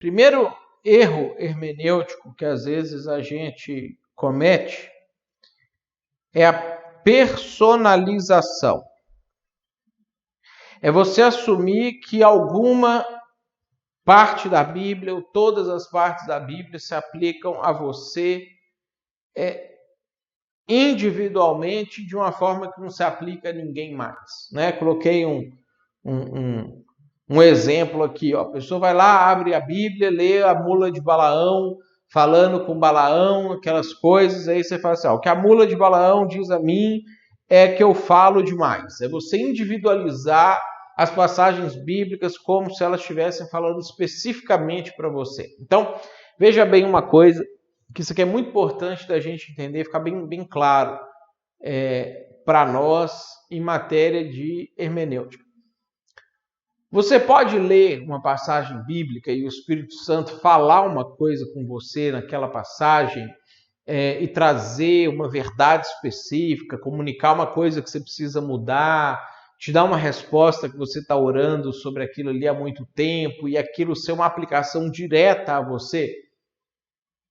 Primeiro erro hermenêutico que às vezes a gente comete é a personalização. É você assumir que alguma parte da Bíblia, ou todas as partes da Bíblia, se aplicam a você individualmente de uma forma que não se aplica a ninguém mais. Né? Coloquei um exemplo aqui. Ó. A pessoa vai lá, abre a Bíblia, lê a mula de Balaão, falando com Balaão, aquelas coisas, aí você fala assim, ó, o que a mula de Balaão diz a mim é que eu falo demais. É você individualizar as passagens bíblicas como se elas estivessem falando especificamente para você. Então, veja bem uma coisa, que isso aqui é muito importante da gente entender, ficar bem claro para nós em matéria de hermenêutica. Você pode ler uma passagem bíblica e o Espírito Santo falar uma coisa com você naquela passagem e trazer uma verdade específica, comunicar uma coisa que você precisa mudar, te dar uma resposta que você está orando sobre aquilo ali há muito tempo e aquilo ser uma aplicação direta a você?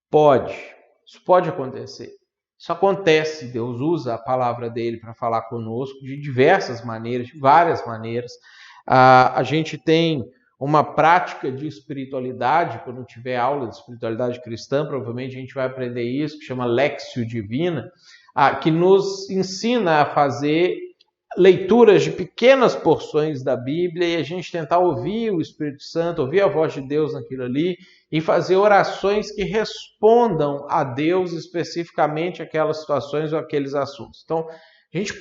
Pode. Isso pode acontecer. Isso acontece. Deus usa a palavra dele para falar conosco de diversas maneiras, de várias maneiras. A gente tem uma prática de espiritualidade, quando tiver aula de espiritualidade cristã, provavelmente a gente vai aprender isso, que chama Léxio Divina, que nos ensina a fazer leituras de pequenas porções da Bíblia e a gente tentar ouvir o Espírito Santo, ouvir a voz de Deus naquilo ali e fazer orações que respondam a Deus especificamente aquelas situações ou aqueles assuntos. Então, a gente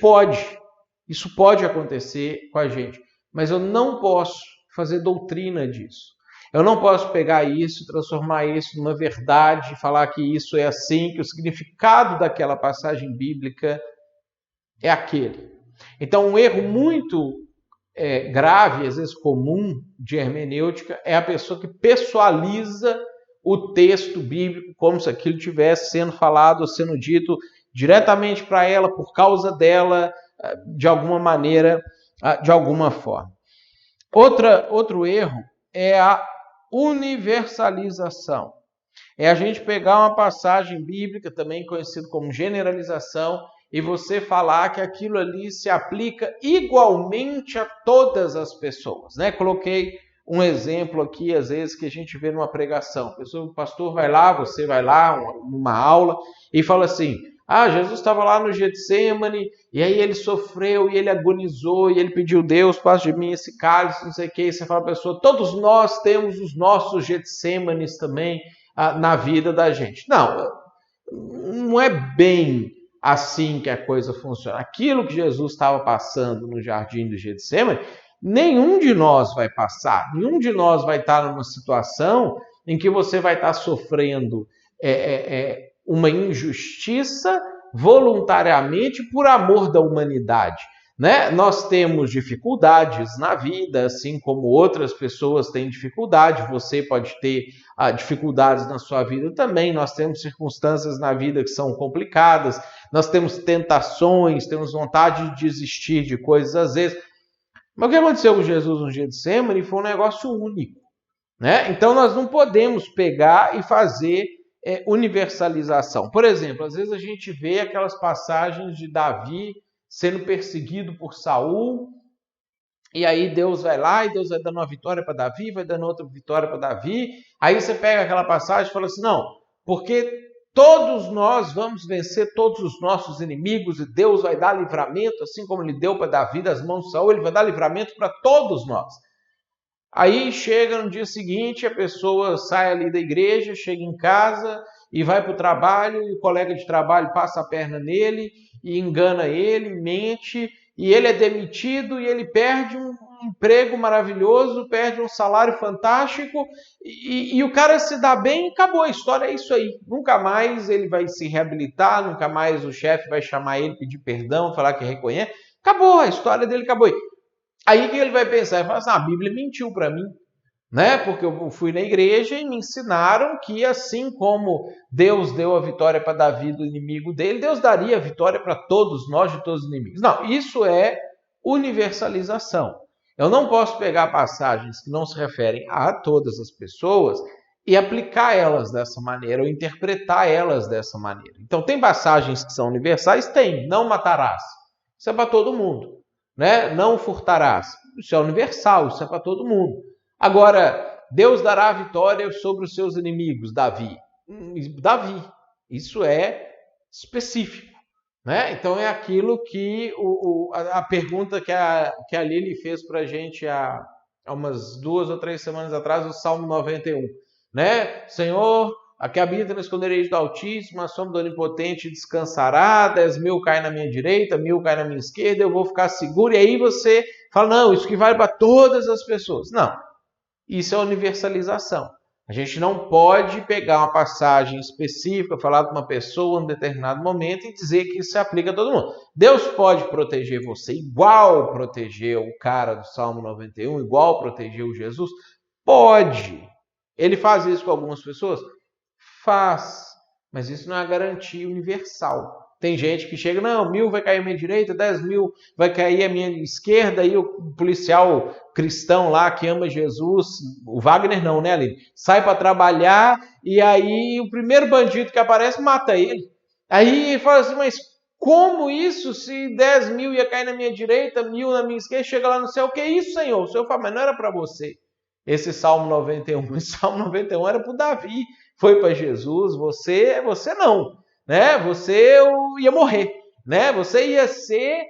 isso pode acontecer com a gente, mas eu não posso fazer doutrina disso. Eu não posso pegar isso, transformar isso numa verdade, falar que isso é assim, que o significado daquela passagem bíblica é aquele. Então, um erro muito grave, às vezes comum, de hermenêutica, é a pessoa que pessoaliza o texto bíblico como se aquilo estivesse sendo falado ou sendo dito diretamente para ela, por causa dela, de alguma maneira, de alguma forma. Outro erro é a universalização. É a gente pegar uma passagem bíblica, também conhecida como generalização, e você falar que aquilo ali se aplica igualmente a todas as pessoas. Né? Coloquei um exemplo aqui, às vezes, que a gente vê numa pregação. O pastor vai lá, você vai lá, numa aula, e fala assim, Jesus estava lá no Getsemane, e aí ele sofreu, e ele agonizou, e ele pediu, Deus, passa de mim esse cálice, não sei o que, e você fala para a pessoa, todos nós temos os nossos Getsemanes também na vida da gente. Não é bem assim que a coisa funciona. Aquilo que Jesus estava passando no jardim do Getsemane, nenhum de nós vai passar. Nenhum de nós vai estar numa situação em que você vai estar sofrendo uma injustiça voluntariamente por amor da humanidade. Né? Nós temos dificuldades na vida, assim como outras pessoas têm dificuldade, você pode ter dificuldades na sua vida também, nós temos circunstâncias na vida que são complicadas, nós temos tentações, temos vontade de desistir de coisas às vezes. Mas o que aconteceu com Jesus no Getsemane foi um negócio único. Né? Então nós não podemos pegar e fazer universalização. Por exemplo, às vezes a gente vê aquelas passagens de Davi sendo perseguido por Saul, e aí Deus vai lá e Deus vai dando uma vitória para Davi, vai dando outra vitória para Davi, aí você pega aquela passagem e fala assim, não, porque todos nós vamos vencer todos os nossos inimigos e Deus vai dar livramento, assim como ele deu para Davi das mãos de Saul, ele vai dar livramento para todos nós. Aí chega no dia seguinte, a pessoa sai ali da igreja, chega em casa e vai para o trabalho, e o colega de trabalho passa a perna nele e engana ele, mente, e ele é demitido e ele perde um emprego maravilhoso, perde um salário fantástico e o cara se dá bem e acabou, a história é isso aí. Nunca mais ele vai se reabilitar, nunca mais o chefe vai chamar ele, pedir perdão, falar que reconhece. Acabou, a história dele acabou. Aí o que ele vai pensar? Ele fala assim, a Bíblia mentiu para mim. Né? Porque eu fui na igreja e me ensinaram que assim como Deus deu a vitória para Davi do inimigo dele, Deus daria a vitória para todos nós de todos os inimigos. Não, isso é universalização. Eu não posso pegar passagens que não se referem a todas as pessoas e aplicar elas dessa maneira, ou interpretar elas dessa maneira. Então, tem passagens que são universais? Tem. Não matarás. Isso é para todo mundo. Né? Não furtarás. Isso é universal, isso é para todo mundo. Agora, Deus dará a vitória sobre os seus inimigos, Davi. Davi. Isso é específico. Né? Então, é aquilo que a pergunta que a Lili fez para a gente há umas 2 ou 3 semanas atrás, o Salmo 91. Né? Senhor, a que habita no esconderijo do Altíssimo, a sombra do Onipotente descansará, 10.000 caem na minha direita, 1.000 caem na minha esquerda, eu vou ficar seguro. E aí você fala, não, isso que vale para todas as pessoas. Não, isso é universalização. A gente não pode pegar uma passagem específica, falar de uma pessoa em um determinado momento e dizer que isso se aplica a todo mundo. Deus pode proteger você igual protegeu o cara do Salmo 91, igual protegeu Jesus? Pode. Ele faz isso com algumas pessoas? Faz. Mas isso não é uma garantia universal. Tem gente que chega, não, 1.000 vai cair à minha direita, 10.000 vai cair à minha esquerda, e o policial cristão lá que ama Jesus, o Wagner não, né, Aline? Sai para trabalhar e aí o primeiro bandido que aparece mata ele. Aí ele fala assim, mas como isso? Se 10.000 ia cair na minha direita, 1.000 na minha esquerda, chega lá no céu, o que é isso, Senhor? O Senhor fala, mas não era para você. Esse Salmo 91, esse Salmo 91 era para o Davi, foi para Jesus, você não, né? Você ia morrer, né? Você ia ser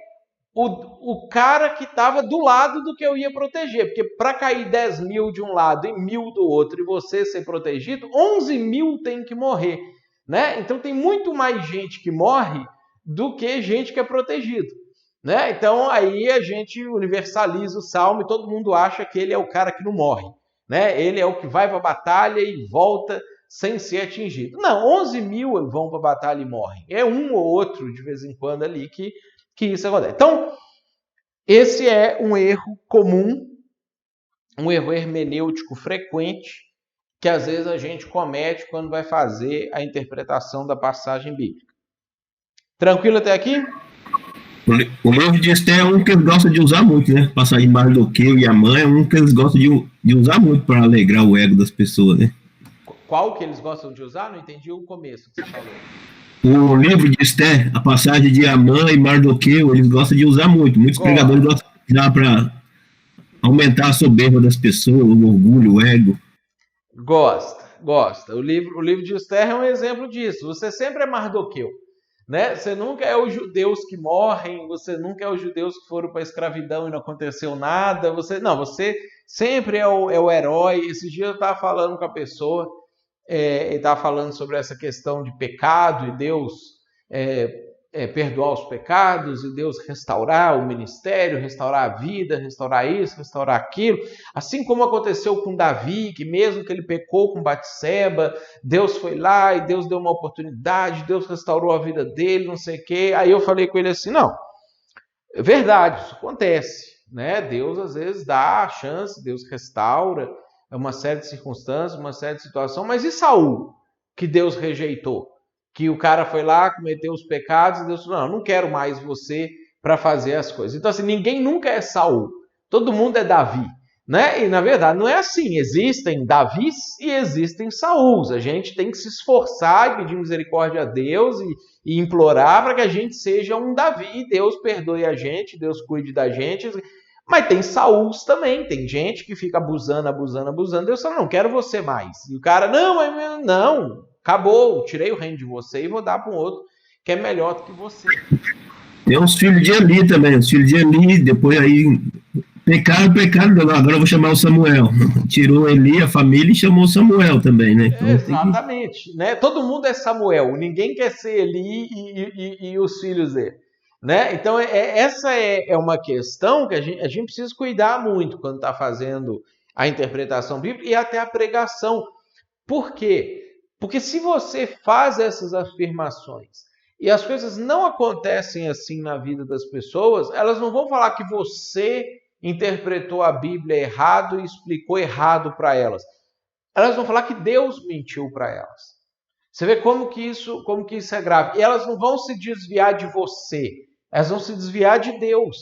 o cara que estava do lado do que eu ia proteger, porque para cair 10.000 de um lado e 1.000 do outro e você ser protegido, 11.000 tem que morrer, né? Então tem muito mais gente que morre do que gente que é protegido. Né? Então aí a gente universaliza o Salmo e todo mundo acha que ele é o cara que não morre. Né? Ele é o que vai para a batalha e volta sem ser atingido. Não, 11.000 vão para a batalha e morrem. É um ou outro de vez em quando ali que isso acontece. Então, esse é um erro comum, um erro hermenêutico frequente, que às vezes a gente comete quando vai fazer a interpretação da passagem bíblica. Tranquilo até aqui? O livro de Esther é um que eles gostam de usar muito, né? Passagem Mardoqueu e a mãe é um que eles gostam de usar muito para alegrar o ego das pessoas, né? Qual que eles gostam de usar? Não entendi o começo que você falou. O livro de Esther, a passagem de Amã e Mardoqueu, eles gostam de usar muito. Muitos pregadores gostam de usar para aumentar a soberba das pessoas, o orgulho, o ego. Gosta. O livro de Esther é um exemplo disso. Você sempre é Mardoqueu. Né? Você nunca é os judeus que morrem, você nunca é os judeus que foram para a escravidão e não aconteceu nada. Você sempre é o herói. Esse dia eu estava falando com a pessoa, ele estava falando sobre essa questão de pecado e Deus perdoar os pecados e Deus restaurar o ministério, restaurar a vida, restaurar isso, restaurar aquilo. Assim como aconteceu com Davi, que mesmo que ele pecou com Batseba, Deus foi lá e Deus deu uma oportunidade, Deus restaurou a vida dele, não sei o quê. Aí eu falei com ele assim, não, é verdade, isso acontece. Né? Deus às vezes dá a chance, Deus restaura uma série de circunstâncias, uma série de situações, mas e Saul, que Deus rejeitou? Que o cara foi lá, cometeu os pecados, e Deus falou, não quero mais você para fazer as coisas. Então, assim, ninguém nunca é Saul. Todo mundo é Davi. Né? E, na verdade, não é assim. Existem Davis e existem Sauls. A gente tem que se esforçar e pedir misericórdia a Deus e implorar para que a gente seja um Davi. Deus perdoe a gente, Deus cuide da gente. Mas tem Sauls também. Tem gente que fica abusando. Deus fala, não quero você mais. E o cara, não. Acabou, tirei o reino de você e vou dar para um outro que é melhor do que você. Tem uns filhos de Eli também, depois aí pecaram, agora eu vou chamar o Samuel. Tirou Eli, a família, e chamou Samuel também, né? Então, exatamente. Né? Todo mundo é Samuel, ninguém quer ser Eli e os filhos dele. Né? Então, essa é uma questão que a gente precisa cuidar muito quando está fazendo a interpretação bíblica e até a pregação. Por quê? Porque se você faz essas afirmações e as coisas não acontecem assim na vida das pessoas, elas não vão falar que você interpretou a Bíblia errado e explicou errado para elas. Elas vão falar que Deus mentiu para elas. Você vê como que isso é grave. E elas não vão se desviar de você, elas vão se desviar de Deus.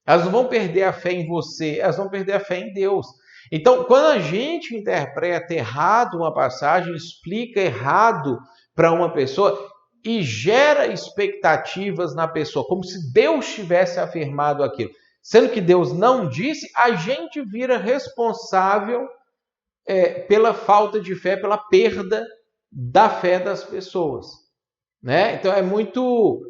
Elas não vão perder a fé em você, elas vão perder a fé em Deus. Então, quando a gente interpreta errado uma passagem, explica errado para uma pessoa e gera expectativas na pessoa, como se Deus tivesse afirmado aquilo, sendo que Deus não disse, a gente vira responsável pela falta de fé, pela perda da fé das pessoas, né? Então é muito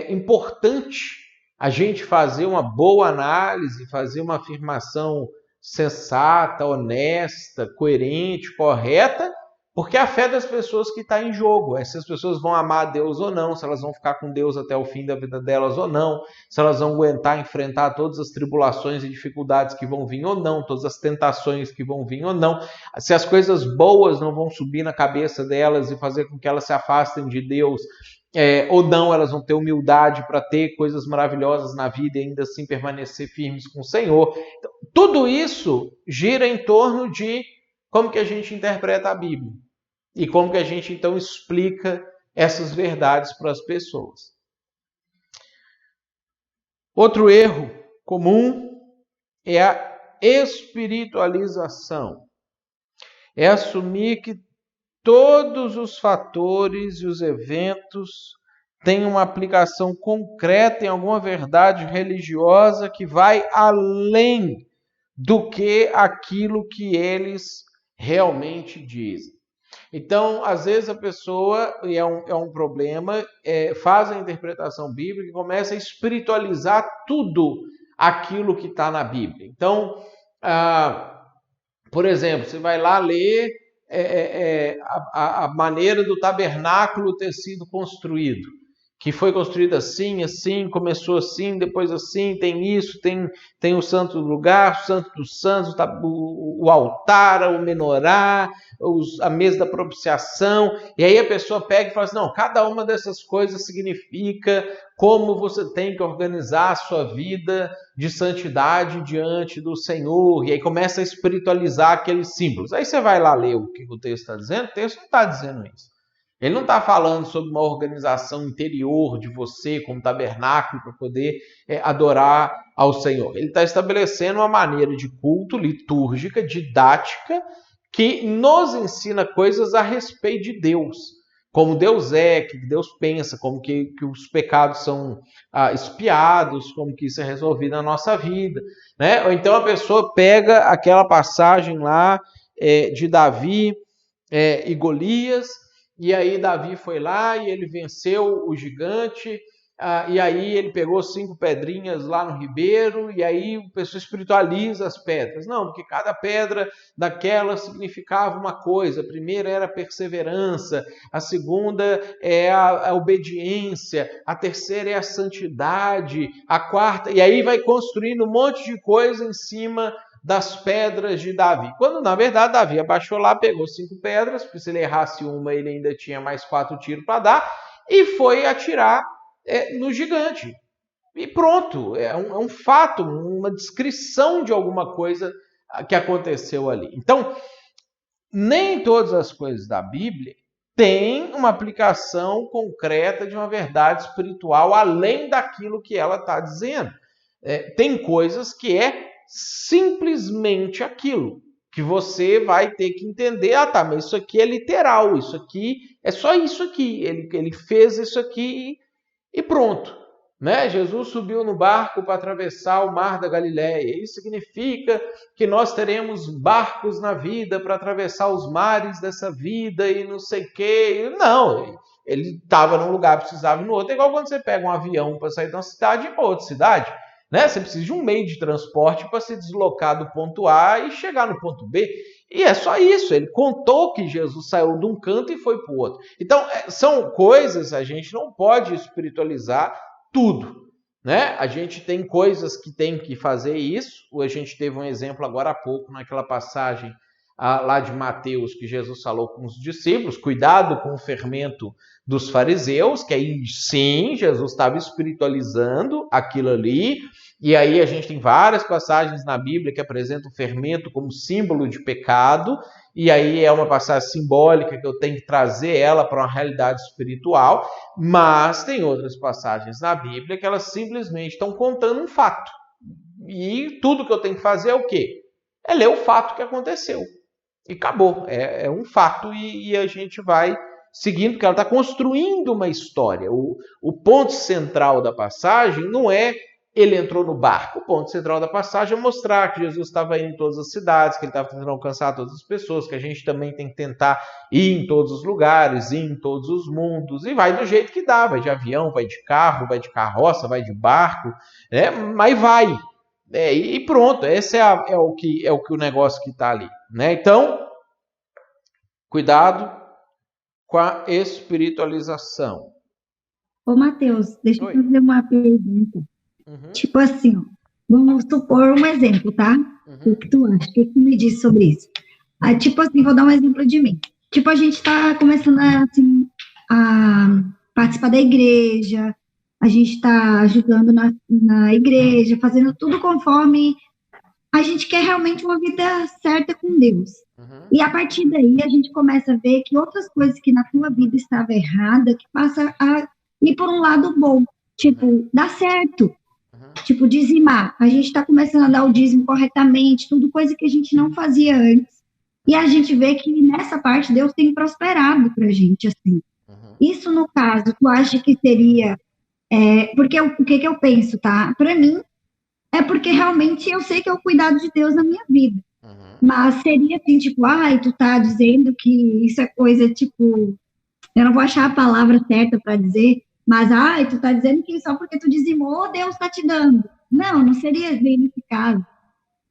importante a gente fazer uma boa análise, fazer uma afirmação sensata, honesta, coerente, correta, porque a fé das pessoas que está em jogo é se as pessoas vão amar a Deus ou não, se elas vão ficar com Deus até o fim da vida delas ou não, se elas vão aguentar enfrentar todas as tribulações e dificuldades que vão vir ou não, todas as tentações que vão vir ou não, se as coisas boas não vão subir na cabeça delas e fazer com que elas se afastem de Deus, ou não, elas vão ter humildade para ter coisas maravilhosas na vida e ainda assim permanecer firmes com o Senhor. Então, tudo isso gira em torno de como que a gente interpreta a Bíblia e como que a gente então explica essas verdades para as pessoas. Outro erro comum é a espiritualização. É assumir que todos os fatores e os eventos têm uma aplicação concreta em alguma verdade religiosa que vai além do que aquilo que eles realmente dizem. Então, às vezes a pessoa, e é um problema, faz a interpretação bíblica e começa a espiritualizar tudo aquilo que está na Bíblia. Então, por exemplo, você vai lá ler a maneira do tabernáculo ter sido construído, que foi construído assim, começou assim, depois assim, tem isso, tem o santo lugar, o santo dos santos, o altar, o menorá, a mesa da propiciação, e aí a pessoa pega e fala assim, não, cada uma dessas coisas significa como você tem que organizar a sua vida de santidade diante do Senhor, e aí começa a espiritualizar aqueles símbolos. Aí você vai lá ler o que o texto está dizendo, o texto não está dizendo isso. Ele não está falando sobre uma organização interior de você como tabernáculo para poder adorar ao Senhor. Ele está estabelecendo uma maneira de culto litúrgica, didática, que nos ensina coisas a respeito de Deus. Como Deus é, que Deus pensa, como que os pecados são expiados, como que isso é resolvido na nossa vida, né? Ou então a pessoa pega aquela passagem lá de Davi e Golias, e aí Davi foi lá e ele venceu o gigante, e aí ele pegou 5 pedrinhas lá no ribeiro, e aí o pessoal espiritualiza as pedras. Não, porque cada pedra daquela significava uma coisa. A primeira era a perseverança, a segunda é a obediência, a terceira é a santidade, a quarta... E aí vai construindo um monte de coisa em cima das pedras de Davi. Quando, na verdade, Davi abaixou lá, pegou 5 pedras, porque se ele errasse uma, ele ainda tinha mais 4 tiros para dar, e foi atirar no gigante. E pronto, é um fato, uma descrição de alguma coisa que aconteceu ali. Então, nem todas as coisas da Bíblia têm uma aplicação concreta de uma verdade espiritual, além daquilo que ela está dizendo. Tem coisas que simplesmente aquilo, que você vai ter que entender, mas isso aqui é literal, isso aqui é só isso aqui, ele fez isso aqui e pronto, né? Jesus subiu no barco para atravessar o mar da Galileia, isso significa que nós teremos barcos na vida para atravessar os mares dessa vida e não sei o quê. Não, ele estava num lugar, precisava ir no outro, é igual quando você pega um avião para sair de uma cidade e ir para outra cidade. Né? Você precisa de um meio de transporte para se deslocar do ponto A e chegar no ponto B. E é só isso. Ele contou que Jesus saiu de um canto e foi para o outro. Então, são coisas, a gente não pode espiritualizar tudo. Né? A gente tem coisas que tem que fazer isso. A gente teve um exemplo agora há pouco, naquela passagem lá de Mateus, que Jesus falou com os discípulos, cuidado com o fermento dos fariseus, que aí sim, Jesus estava espiritualizando aquilo ali, e aí a gente tem várias passagens na Bíblia que apresentam o fermento como símbolo de pecado, e aí é uma passagem simbólica que eu tenho que trazer ela para uma realidade espiritual, mas tem outras passagens na Bíblia que elas simplesmente estão contando um fato, e tudo que eu tenho que fazer é o quê? É ler o fato que aconteceu. E acabou. É um fato e a gente vai seguindo, porque ela está construindo uma história. O ponto central da passagem não é ele entrou no barco. O ponto central da passagem é mostrar que Jesus estava indo em todas as cidades, que ele estava tentando alcançar todas as pessoas, que a gente também tem que tentar ir em todos os lugares, ir em todos os mundos, e vai do jeito que dá. Vai de avião, vai de carro, vai de carroça, vai de barco, né? Mas vai. E pronto, esse é o que o negócio que está ali. Né? Então, cuidado com a espiritualização. Ô, Matheus, deixa eu Oi. fazer uma pergunta. Uhum. Tipo assim, ó, vamos supor um exemplo, tá? O que tu acha? O que tu me diz sobre isso? Aí, tipo assim, vou dar um exemplo de mim. Tipo, a gente tá começando assim, a participar da igreja, a gente tá ajudando na igreja, fazendo tudo conforme a gente quer realmente uma vida certa com Deus. Uhum. E a partir daí a gente começa a ver que outras coisas que na tua vida estavam erradas, que passa a ir por um lado bom. Tipo, dá certo. Tipo, dizimar. A gente está começando a dar o dízimo corretamente, tudo coisa que a gente não fazia antes. E a gente vê que nessa parte Deus tem prosperado pra gente, assim. Isso, no caso, tu acha que seria... porque o que eu penso, tá? Pra mim, é porque realmente eu sei que é o cuidado de Deus na minha vida. Mas seria assim, tipo, ai, tu tá dizendo que isso é coisa, tipo... Eu não vou achar a palavra certa para dizer, mas, ai, tu tá dizendo que só porque tu dizimou, Deus tá te dando. Não seria bem nesse caso.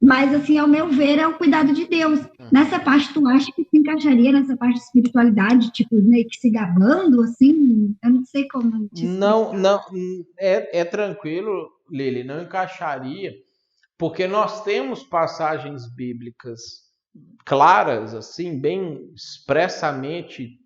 Mas, assim, ao meu ver, é o cuidado de Deus. Nessa parte, tu acha que se encaixaria nessa parte de espiritualidade, tipo, meio que se gabando, assim? Eu não sei como te explicar. Não, é tranquilo, Lili, não encaixaria, porque nós temos passagens bíblicas claras, assim, bem expressamente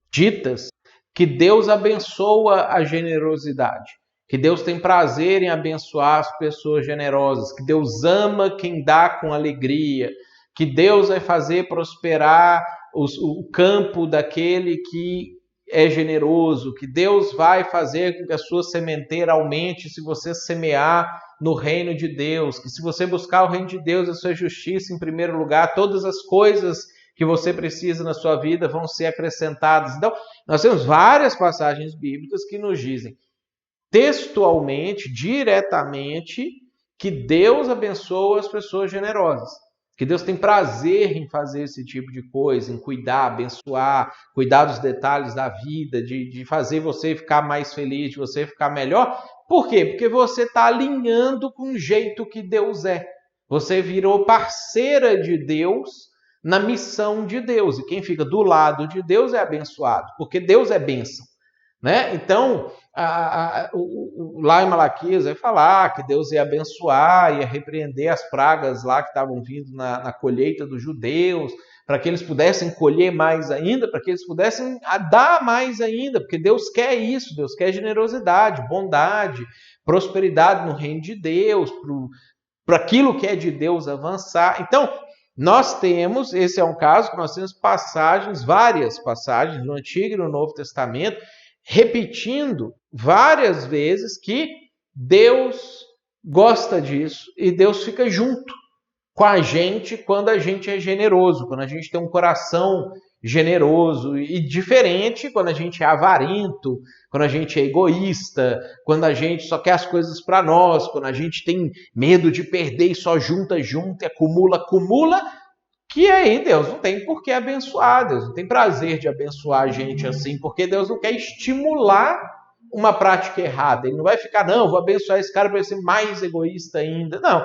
ditas, que Deus abençoa a generosidade, que Deus tem prazer em abençoar as pessoas generosas, que Deus ama quem dá com alegria, que Deus vai fazer prosperar o campo daquele que é generoso, que Deus vai fazer com que a sua sementeira aumente se você semear no reino de Deus, que se você buscar o reino de Deus, a sua justiça em primeiro lugar, todas as coisas que você precisa na sua vida vão ser acrescentadas. Então, nós temos várias passagens bíblicas que nos dizem textualmente, diretamente, que Deus abençoa as pessoas generosas. Que Deus tem prazer em fazer esse tipo de coisa, em cuidar, abençoar, cuidar dos detalhes da vida, de fazer você ficar mais feliz, de você ficar melhor. Por quê? Porque você está alinhando com o jeito que Deus é. Você virou parceira de Deus na missão de Deus. E quem fica do lado de Deus é abençoado, porque Deus é bênção. Né? Então, lá em Malaquias vai falar que Deus ia abençoar, ia repreender as pragas lá que estavam vindo na colheita dos judeus, para que eles pudessem colher mais ainda, para que eles pudessem dar mais ainda, porque Deus quer isso, Deus quer generosidade, bondade, prosperidade no reino de Deus, para aquilo que é de Deus avançar. Então, nós temos, esse é um caso que nós temos passagens, várias passagens no Antigo e no Novo Testamento, repetindo várias vezes que Deus gosta disso e Deus fica junto com a gente quando a gente é generoso, quando a gente tem um coração generoso e diferente quando a gente é avarento, quando a gente é egoísta, quando a gente só quer as coisas para nós, quando a gente tem medo de perder e só junta e acumula, que aí Deus não tem por que abençoar, Deus não tem prazer de abençoar a gente assim, porque Deus não quer estimular uma prática errada. Ele não vai ficar, não, vou abençoar esse cara para ele ser mais egoísta ainda. Não,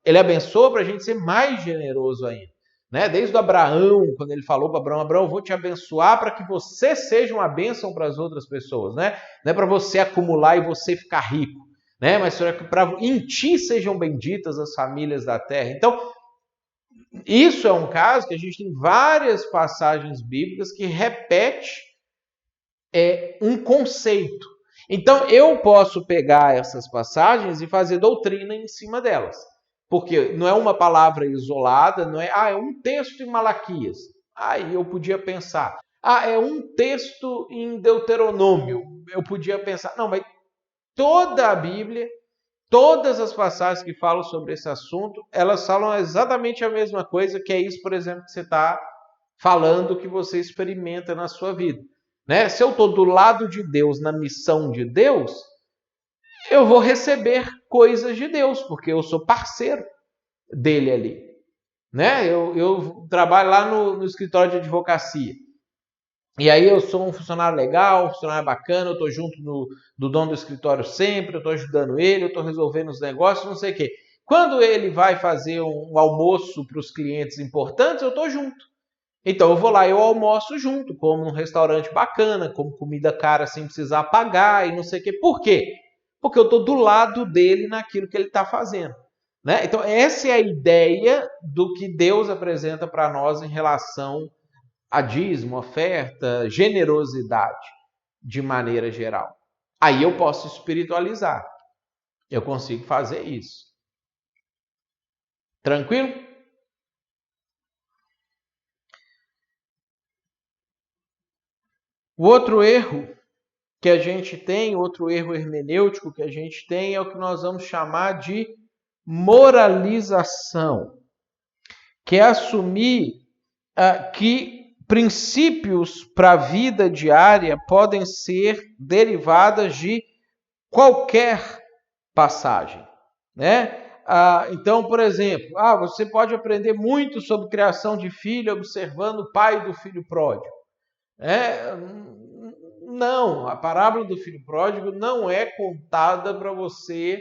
ele abençoa para a gente ser mais generoso ainda. Né? Desde o Abraão, quando ele falou para Abraão, Abraão, eu vou te abençoar para que você seja uma bênção para as outras pessoas. Né? Não é para você acumular e você ficar rico, né? Mas para em ti sejam benditas as famílias da terra. Então, isso é um caso que a gente tem várias passagens bíblicas que repete um conceito. Então, eu posso pegar essas passagens e fazer doutrina em cima delas. Porque não é uma palavra isolada, não é, é um texto em Malaquias. Aí eu podia pensar, é um texto em Deuteronômio. Eu podia pensar, não, mas toda a Bíblia Todas as passagens que falam sobre esse assunto, elas falam exatamente a mesma coisa, que é isso, por exemplo, que você está falando, que você experimenta na sua vida. Né? Se eu estou do lado de Deus, na missão de Deus, eu vou receber coisas de Deus, porque eu sou parceiro dele ali. Né? Eu trabalho lá no escritório de advocacia. E aí eu sou um funcionário legal, um funcionário bacana, eu estou junto do dono do escritório sempre, eu estou ajudando ele, eu estou resolvendo os negócios, não sei o quê. Quando ele vai fazer um almoço para os clientes importantes, eu estou junto. Então eu vou lá e eu almoço junto, como num restaurante bacana, como comida cara sem precisar pagar e não sei o quê. Por quê? Porque eu estou do lado dele naquilo que ele está fazendo. Né? Então essa é a ideia do que Deus apresenta para nós em relação a dízimo, oferta, generosidade, de maneira geral. Aí eu posso espiritualizar. Eu consigo fazer isso. Tranquilo? O outro erro que a gente tem, outro erro hermenêutico que a gente tem, é o que nós vamos chamar de moralização, que é assumir que princípios para a vida diária podem ser derivadas de qualquer passagem, né? Então, por exemplo, você pode aprender muito sobre criação de filho observando o pai do filho pródigo. Não, a parábola do filho pródigo não é contada para você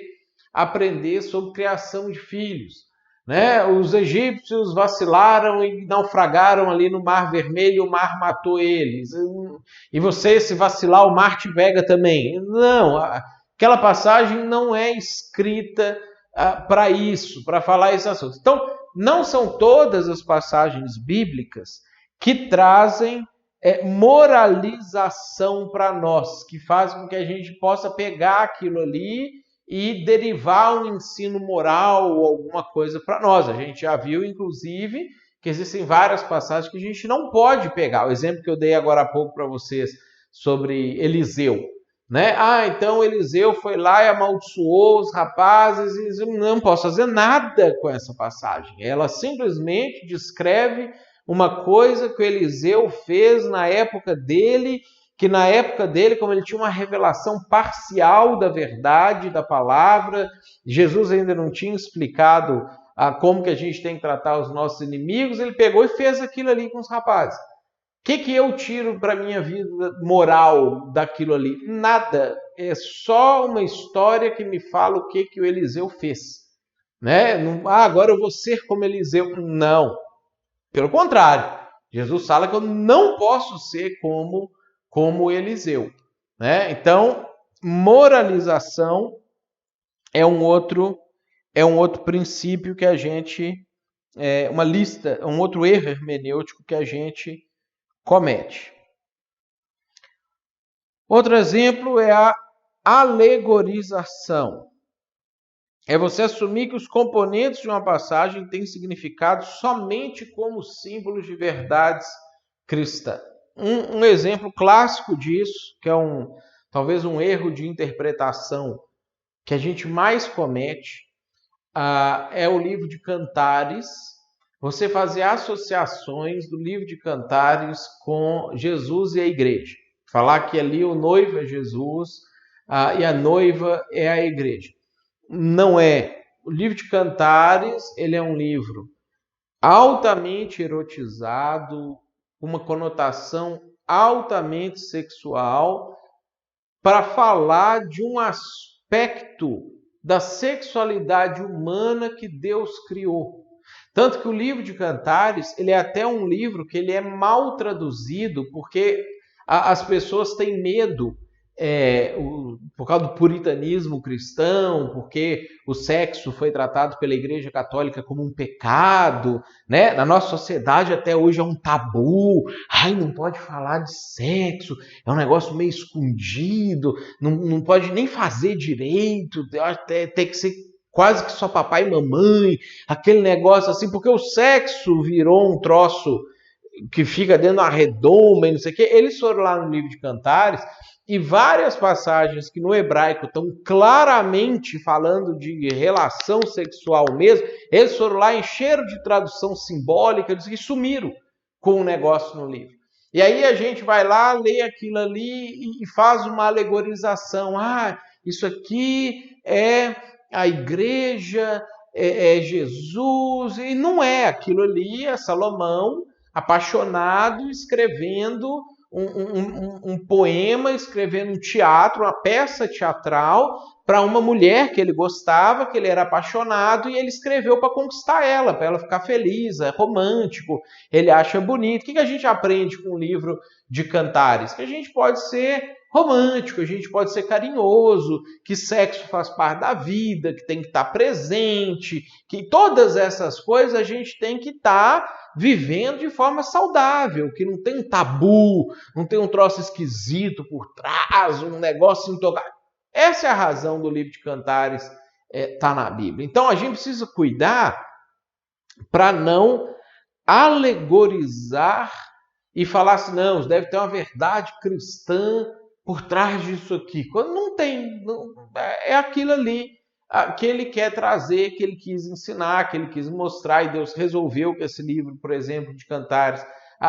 aprender sobre criação de filhos. Né? Os egípcios vacilaram e naufragaram ali no Mar Vermelho, o mar matou eles. E você, se vacilar, o mar te pega também. Não, aquela passagem não é escrita para isso, para falar esse assunto. Então, não são todas as passagens bíblicas que trazem moralização para nós, que fazem com que a gente possa pegar aquilo ali e derivar um ensino moral ou alguma coisa para nós. A gente já viu, inclusive, que existem várias passagens que a gente não pode pegar. O exemplo que eu dei agora há pouco para vocês sobre Eliseu. Né? Então Eliseu foi lá e amaldiçoou os rapazes, e eu não posso fazer nada com essa passagem. Ela simplesmente descreve uma coisa que o Eliseu fez na época dele, que na época dele, como ele tinha uma revelação parcial da verdade, da palavra, Jesus ainda não tinha explicado como que a gente tem que tratar os nossos inimigos, ele pegou e fez aquilo ali com os rapazes. O que eu tiro para a minha vida moral daquilo ali? Nada. É só uma história que me fala o que o Eliseu fez. Né? Agora eu vou ser como Eliseu. Não. Pelo contrário. Jesus fala que eu não posso ser como Eliseu. Né? Então, moralização é um outro princípio que a gente... um outro erro hermenêutico que a gente comete. Outro exemplo é a alegorização. É você assumir que os componentes de uma passagem têm significado somente como símbolos de verdades cristãs. Um exemplo clássico disso, que é talvez um erro de interpretação que a gente mais comete, é o livro de Cantares. Você fazer associações do livro de Cantares com Jesus e a igreja. Falar que ali o noivo é Jesus e a noiva é a igreja. Não é. O livro de Cantares, ele é um livro altamente erotizado, uma conotação altamente sexual, para falar de um aspecto da sexualidade humana que Deus criou. Tanto que o livro de Cantares, ele é até um livro que ele é mal traduzido, porque as pessoas têm medo por causa do puritanismo cristão, porque o sexo foi tratado pela Igreja Católica como um pecado, né? Na nossa sociedade até hoje é um tabu. Não pode falar de sexo, é um negócio meio escondido, não pode nem fazer direito, tem que ser quase que só papai e mamãe, aquele negócio assim, porque o sexo virou um troço que fica dentro de uma redoma e não sei o quê. Eles foram lá no livro de Cantares e várias passagens que no hebraico estão claramente falando de relação sexual mesmo, eles foram lá, encheram de tradução simbólica e sumiram com o negócio no livro. E aí a gente vai lá, lê aquilo ali e faz uma alegorização. Isso aqui é a igreja, é Jesus, e não é. Aquilo ali é Salomão, apaixonado, escrevendo um poema, escrevendo um teatro, uma peça teatral para uma mulher que ele gostava, que ele era apaixonado, e ele escreveu para conquistar ela, para ela ficar feliz, é romântico, ele acha bonito. O que a gente aprende com o livro de Cantares? Que a gente pode ser romântico, a gente pode ser carinhoso, que sexo faz parte da vida, que tem que estar presente, que todas essas coisas a gente tem que estar vivendo de forma saudável, que não tem um tabu, não tem um troço esquisito por trás, um negócio intocável. Essa é a razão do livro de Cantares estar na Bíblia. Então a gente precisa cuidar para não alegorizar e falar assim, não, deve ter uma verdade cristã por trás disso aqui. Quando não tem, é aquilo ali que ele quer trazer, que ele quis ensinar, que ele quis mostrar, e Deus resolveu que esse livro, por exemplo, de Cantares,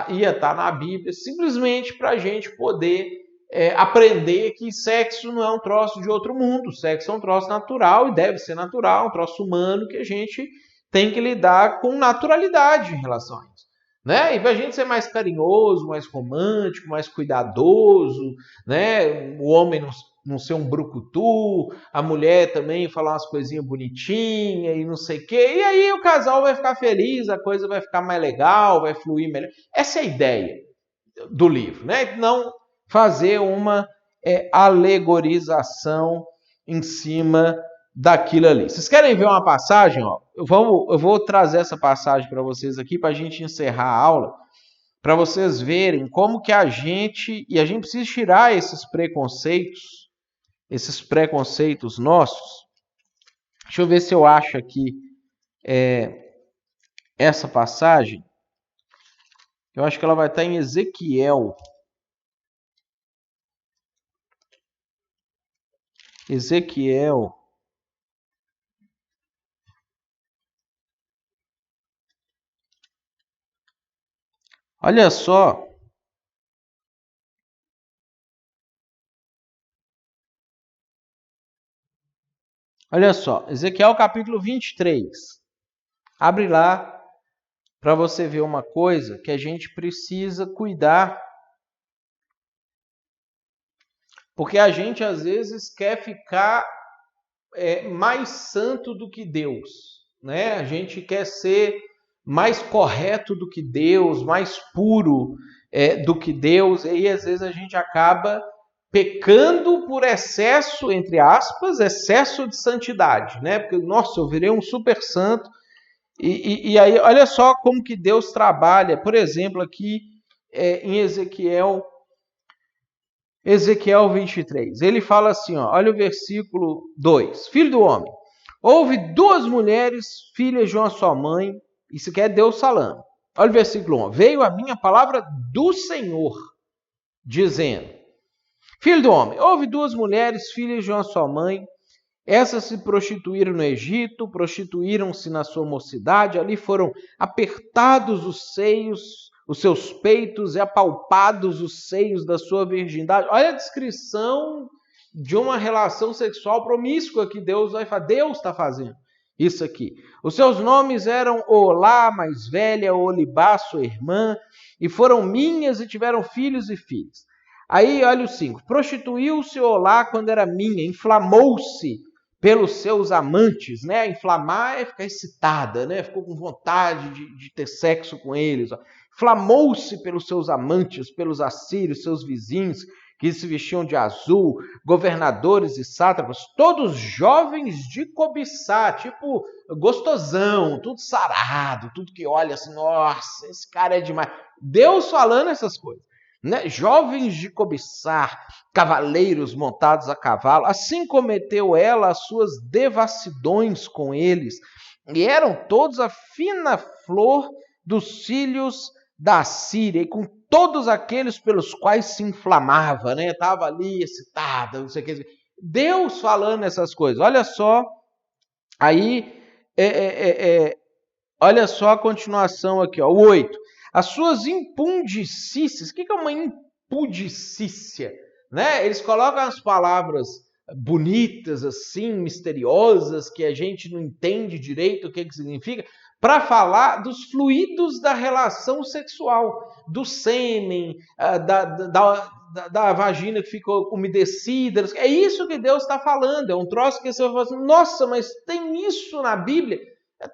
ia estar na Bíblia, simplesmente para a gente poder aprender que sexo não é um troço de outro mundo, sexo é um troço natural, e deve ser natural, um troço humano, que a gente tem que lidar com naturalidade em relação a isso. Né? E para a gente ser mais carinhoso, mais romântico, mais cuidadoso, né? O homem não ser um brucutu, a mulher também falar umas coisinhas bonitinhas e não sei o quê. E aí o casal vai ficar feliz, a coisa vai ficar mais legal, vai fluir melhor. Essa é a ideia do livro, né? Não fazer uma alegorização em cima daquilo ali. Vocês querem ver uma passagem? Ó? Eu vou trazer essa passagem para vocês aqui para a gente encerrar a aula, para vocês verem como que a gente precisa tirar esses preconceitos nossos. Deixa eu ver se eu acho aqui essa passagem. Eu acho que ela vai estar em Ezequiel. Ezequiel. Olha só. Olha só, Ezequiel capítulo 23. Abre lá para você ver uma coisa que a gente precisa cuidar. Porque a gente às vezes quer ficar mais santo do que Deus, né? A gente quer ser mais correto do que Deus, mais puro do que Deus, e aí às vezes a gente acaba pecando por excesso, entre aspas, excesso de santidade, né? Porque, nossa, eu virei um super santo, e aí olha só como que Deus trabalha, por exemplo, aqui em Ezequiel 23, ele fala assim, ó, olha o versículo 2, filho do homem, houve duas mulheres, filhas de uma só mãe, isso aqui é Deus falando, olha o versículo 1, veio a minha palavra do Senhor, dizendo, filho do homem, houve duas mulheres, filhas de uma só mãe, essas se prostituíram no Egito, prostituíram-se na sua mocidade, ali foram apertados os seios, os seus peitos e apalpados os seios da sua virgindade. Olha a descrição de uma relação sexual promíscua que Deus vai fazer. Deus está fazendo isso aqui. Os seus nomes eram Olá, mais velha, Olibá, sua irmã, e foram minhas e tiveram filhos e filhas. Aí, olha o 5. Prostituiu-se Olá quando era minha, inflamou-se pelos seus amantes, né? Inflamar é ficar excitada, né? Ficou com vontade de ter sexo com eles. Inflamou-se pelos seus amantes, pelos assírios, seus vizinhos, que se vestiam de azul, governadores e sátrapas, todos jovens de cobiçar, tipo gostosão, tudo sarado, tudo que olha assim, nossa, esse cara é demais. Deus falando essas coisas. Né? Jovens de cobiçar, cavaleiros montados a cavalo, assim cometeu ela as suas devassidões com eles, e eram todos a fina flor dos cílios da Síria, e com todos aqueles pelos quais se inflamava, né? Estava ali excitada, não sei o que. Deus falando essas coisas. Olha só, aí, olha só a continuação aqui, ó, o 8. As suas impundicícias. O que é uma impudicícia? Né? Eles colocam as palavras bonitas, assim, misteriosas, que a gente não entende direito o que significa, para falar dos fluidos da relação sexual, do sêmen, da vagina que ficou umedecida. É isso que Deus está falando. É um troço que você vai falar assim, nossa, mas tem isso na Bíblia?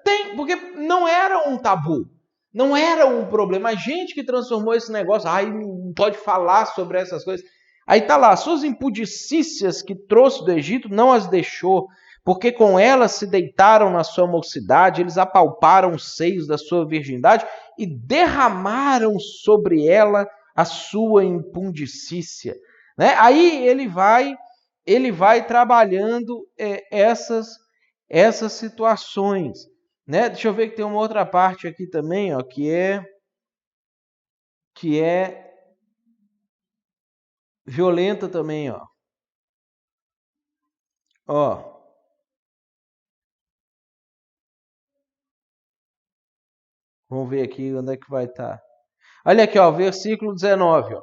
Tem, porque não era um tabu. Não era um problema. A gente que transformou esse negócio, não pode falar sobre essas coisas. Aí está lá, suas impudicícias que trouxe do Egito não as deixou, porque com elas se deitaram na sua mocidade, eles apalparam os seios da sua virgindade e derramaram sobre ela a sua impundicícia. Né? Aí ele vai trabalhando essas situações. Né? Deixa eu ver que tem uma outra parte aqui também, ó, que é violenta também, ó. Ó. Vamos ver aqui onde é que vai estar. Olha aqui, ó, versículo 19, ó.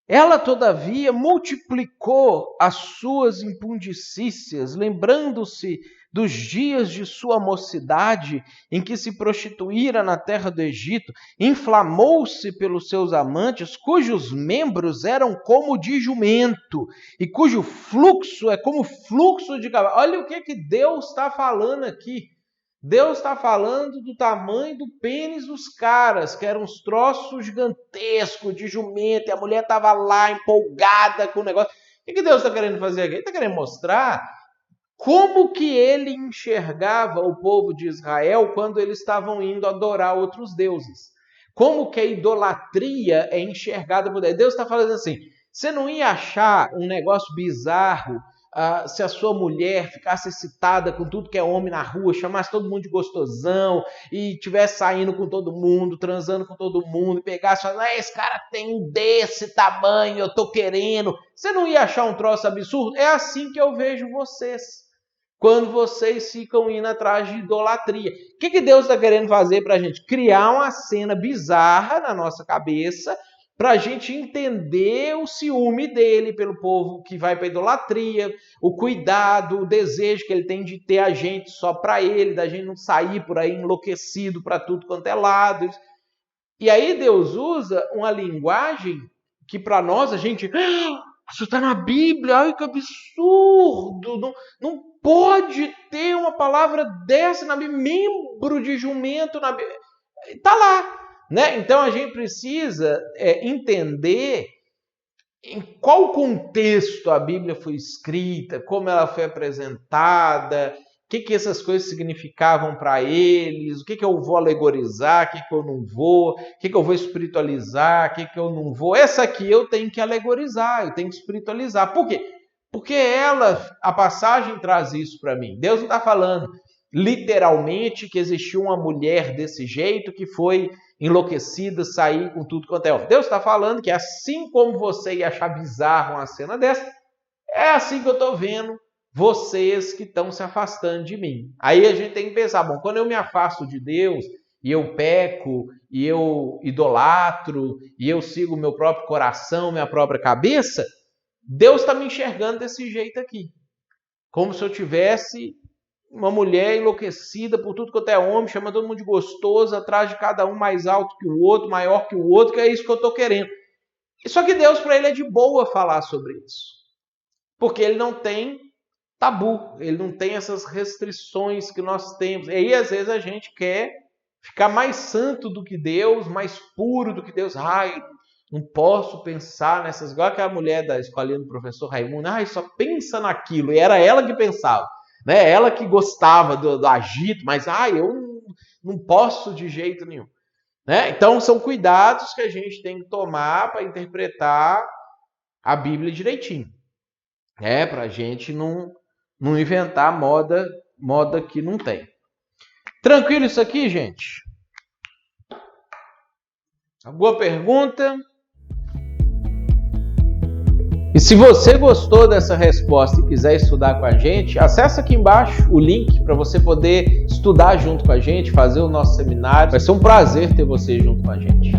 Ela, todavia, multiplicou as suas impundicícias, lembrando-se dos dias de sua mocidade, em que se prostituíra na terra do Egito, inflamou-se pelos seus amantes, cujos membros eram como de jumento, e cujo fluxo é como fluxo de cavalo. Olha o que Deus está falando aqui. Deus está falando do tamanho do pênis dos caras, que eram uns troços gigantescos de jumento, e a mulher estava lá empolgada com o negócio. O que Deus está querendo fazer aqui? Ele está querendo mostrar como que ele enxergava o povo de Israel quando eles estavam indo adorar outros deuses. Como que a idolatria é enxergada por Deus. Deus está falando assim, você não ia achar um negócio bizarro se a sua mulher ficasse excitada com tudo que é homem na rua, chamasse todo mundo de gostosão e estivesse saindo com todo mundo, transando com todo mundo, e pegasse e falasse, esse cara tem um desse tamanho, eu tô querendo. Você não ia achar um troço absurdo? É assim que eu vejo vocês, quando vocês ficam indo atrás de idolatria. O que Deus está querendo fazer para a gente? Criar uma cena bizarra na nossa cabeça, para a gente entender o ciúme dele pelo povo que vai para a idolatria, o cuidado, o desejo que ele tem de ter a gente só para ele, da gente não sair por aí enlouquecido para tudo quanto é lado. E aí Deus usa uma linguagem que para nós a gente... isso está na Bíblia, ai que absurdo, não pode ter uma palavra dessa na Bíblia, membro de jumento na Bíblia. Está lá. Né? Então a gente precisa entender em qual contexto a Bíblia foi escrita, como ela foi apresentada, o que essas coisas significavam para eles, o que eu vou alegorizar, o que eu não vou, o que eu vou espiritualizar, o que eu não vou. Essa aqui eu tenho que alegorizar, eu tenho que espiritualizar. Por quê? Porque a passagem traz isso para mim. Deus não está falando literalmente que existiu uma mulher desse jeito que foi enlouquecida, sair com tudo quanto é. Deus está falando que assim como você ia achar bizarro uma cena dessa, é assim que eu estou vendo vocês que estão se afastando de mim. Aí a gente tem que pensar, bom, quando eu me afasto de Deus e eu peco, e eu idolatro, e eu sigo o meu próprio coração, minha própria cabeça, Deus está me enxergando desse jeito aqui. Como se eu tivesse uma mulher enlouquecida por tudo quanto é homem, chama todo mundo de gostoso, atrás de cada um mais alto que o outro, maior que o outro, que é isso que eu estou querendo. Só que Deus, para ele, é de boa falar sobre isso. Porque ele não tem tabu, ele não tem essas restrições que nós temos. E aí, às vezes, a gente quer ficar mais santo do que Deus, mais puro do que Deus. Ai, não posso pensar nessas... Igual aquela mulher da escolinha do professor Raimundo. Ai, só pensa naquilo. E era ela que pensava. Né? Ela que gostava do agito, mas eu não posso de jeito nenhum. Né? Então, são cuidados que a gente tem que tomar para interpretar a Bíblia direitinho. Né? Para a gente não inventar moda que não tem. Tranquilo isso aqui, gente? Alguma pergunta? E se você gostou dessa resposta e quiser estudar com a gente, acessa aqui embaixo o link para você poder estudar junto com a gente, fazer o nosso seminário. Vai ser um prazer ter você junto com a gente.